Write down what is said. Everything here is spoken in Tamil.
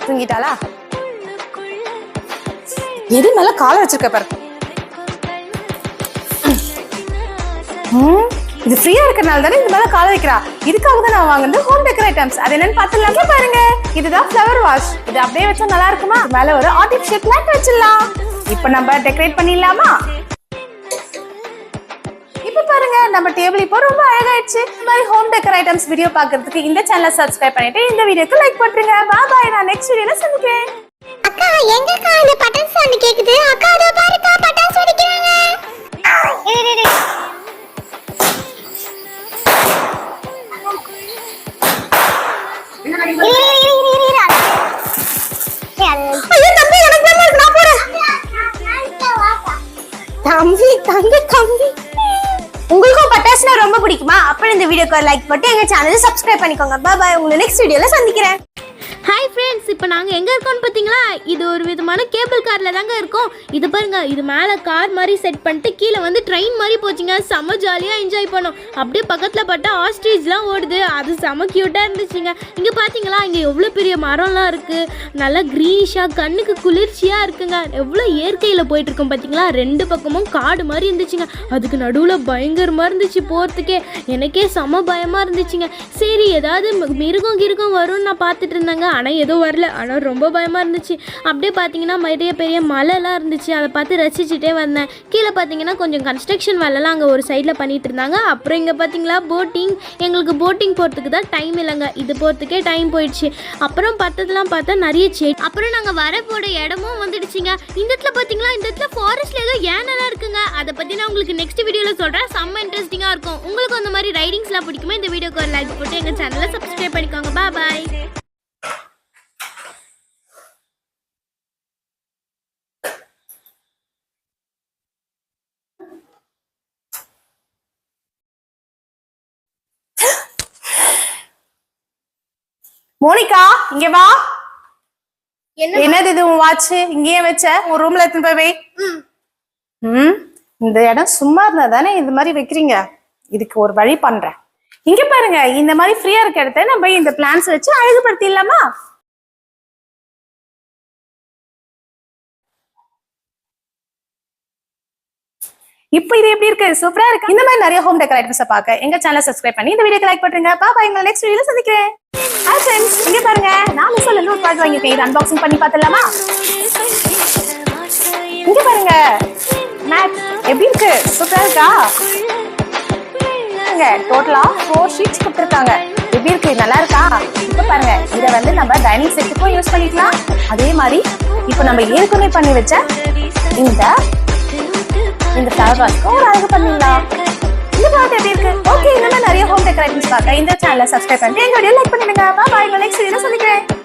தூங்கிட்டாளா? எது மேல கால வச்சிருக்க பாரு. இது ஃப்ரீயா இருக்கறனால தானே இது மேல கால வைக்கிறா. இதுக்காக தான் நான் வாங்குனது ஹோம் டெக்கர் ஐட்டம்ஸ். அது என்னன்னு பார்த்தலாமா? பாருங்க, இதுதான் ஃப்ளவர் வாஷ். இது அப்படியே வச்சா நல்லா இருக்குமா? மேல ஒரு ஆர்டிஃபிஷியல் பிளான்ட் வச்சிடலாம். இப்போ நம்ம டெக்கரேட் பண்ணிடலாமா? இப்போ பாருங்க, நம்ம டேபிள் இப்போ ரொம்ப அழகாயிடுச்சு. இந்த மாதிரி ஹோம் டெக்கர் ஐட்டம்ஸ் வீடியோ பார்க்கிறதுக்கு இந்த சேனலை சப்ஸ்கிரைப் பண்ணிட்டு இந்த வீடியோக்கு லைக் பண்ணுங்க. பாய் பாய், நான் நெக்ஸ்ட் வீடியோல சந்திக்கிறேன். அக்கா எங்கக்கா இந்த பட்டன் சவுண்ட் கேக்குது? அக்கா அதோ பாருக்கா பட்டாசு வெடிக்கிறாங்க. உங்களுக்கும் பட்டாசுனா ரொம்ப பிடிக்குமா? அப்ப இந்த வீடியோக்கு லைக் போட்டு எங்க சேனலை சப்ஸ்கிரைப் பண்ணிக்கோங்க. பாய் பாய், உங்களை நெக்ஸ்ட் வீடியோல சந்திக்கிறேன். ஹாய் ஃப்ரெண்ட்ஸ், இப்போ நாங்கள் எங்கே இருக்கோம்னு பார்த்தீங்களா? இது ஒரு விதமான கேபிள் காரில் தாங்க இருக்கோம். இது பாருங்க, இது மேலே கார் மாதிரி செட் பண்ணிட்டு கீழே வந்து ட்ரெயின் மாதிரி போச்சுங்க. செம்ம ஜாலியாக என்ஜாய் பண்ணோம். அப்படியே பக்கத்தில் பார்த்தா ஆஸ்ட்ரிச்லாம் ஓடுது. அது செம்ம க்யூட்டாக இருந்துச்சுங்க. இங்கே பார்த்தீங்களா, இங்கே எவ்வளோ பெரிய மரம்லாம் இருக்குது. நல்லா க்ரீனிஷாக கண்ணுக்கு குளிர்ச்சியாக இருக்குங்க. எவ்வளோ இயற்கையில் போயிட்டுருக்கோம் பார்த்தீங்களா? ரெண்டு பக்கமும் காடு மாதிரி இருந்துச்சுங்க. அதுக்கு நடுவில் பயங்கரமாக இருந்துச்சு போகிறதுக்கே. எனக்கே செம்ம பயமாக இருந்துச்சுங்க. சரி, ஏதாவது மிருகம் வரும்னு நான் பார்த்துட்டு இருந்தாங்க. ஆனால் எதுவும் வரல. ஆனால் ரொம்ப பயமாக இருந்துச்சு. அப்படியே பார்த்தீங்கன்னா பெரிய பெரிய மலைலாம் இருந்துச்சு. அதை பார்த்து ரசிச்சுட்டே வந்தேன். கீழே பார்த்தீங்கன்னா கொஞ்சம் கன்ஸ்ட்ரக்ஷன் வேலைலாம் அங்கே ஒரு சைடில் பண்ணிட்டு இருந்தாங்க. அப்புறம் இங்கே பார்த்தீங்களா போட்டிங். எங்களுக்கு போட்டிங் போகிறதுக்கு தான் டைம் இல்லைங்க. இது போகிறதுக்கே டைம் போயிடுச்சு. அப்புறம் பத்ததெல்லாம் பார்த்தா நிறைய செடி. அப்புறம் நாங்கள் வரப்போட இடமும் வந்துடுச்சுங்க. இந்த இடத்துல பார்த்தீங்களா, இந்த இடத்துல ஃபாரஸ்ட்ல ஏதோ ஏனெல்லாம் இருக்குங்க. அதை பற்றி நான் உங்களுக்கு நெக்ஸ்ட் வீடியோவில் சொல்கிறேன். செம்ம இன்ட்ரெஸ்டிங்காக இருக்கும். உங்களுக்கு அந்த மாதிரி ரைடிங்ஸ்லாம் பிடிக்குமா? இந்த வீடியோக்கு ஒரு லைக் போட்டு எங்கள் சேனலை சப்ஸ்கிரைப் பண்ணிக்கோங்க. பாய். மோனிகா, இங்க வா. என்னது இது? உன் வாட்ச் இங்கேயே வச்ச? உன் ரூம்ல எடுத்து போய் வை. இந்த இடம் சும்மா இருந்தா தானே இந்த மாதிரி வைக்கிறீங்க. இதுக்கு ஒரு வழி பண்றேன். இங்க பாருங்க, இந்த மாதிரி ஃப்ரீயா இருக்க இடத்த நம்ம இந்த பிளான்ஸ் வச்சு அழகுபடுத்திடலாமா? இப்போ இது எப்படி இருக்கு? சூப்பரா இருக்கு. இந்த மாதிரி நிறைய ஹோம் டெக்கர் ஐட்டம்ஸ் பார்க்க எங்க சேனலை சப்ஸ்கிரைப் பண்ணி இந்த வீடியோக்கு லைக் பண்ணுங்க. பாய், உங்களை நெக்ஸ்ட் வீடியோல சந்திக்கிறேன். ஹாய் ஃப்ரெண்ட்ஸ், இங்க பாருங்க, நான் மிஷோல இருந்து ஒரு ப்ராடக்ட் வாங்கிருக்கேன். இது அன்பாக்சிங் பண்ணி பார்த்தலாமா? இங்க பாருங்க, மேட் எப்படி இருக்கு? சூப்பரா இருக்கா? டோட்டலா 4 ஷீட்ஸ் கொடுத்துருக்காங்க. எப்படி இருக்கு? நல்லா இருக்கா? இப்ப பாருங்க, இதை வந்து நம்ம டைனிங் செட்டுக்கும் யூஸ் பண்ணிக்கலாம். அதே மாதிரி இப்போ நம்ம ஏற்கனவே பண்ணி வச்ச இந்த ஃப்ளவர் வாஷ்க்கும் ஒரு அழகு பண்ணிடலாம். இந்த ப்ராடக்ட் எப்படி இருக்கு? ஓகே, இந்த மாதிரி நிறைய ஹோம் டெக்கர் ஐட்டம்ஸ் பார்க்க இந்த சேனலை சப்ஸ்கிரைப் பண்ணிட்டு எங்க வீடியோ லைக் பண்ணிடுங்க. பாய், நெக்ஸ்ட் வீடியோல சந்திக்கிறேன்.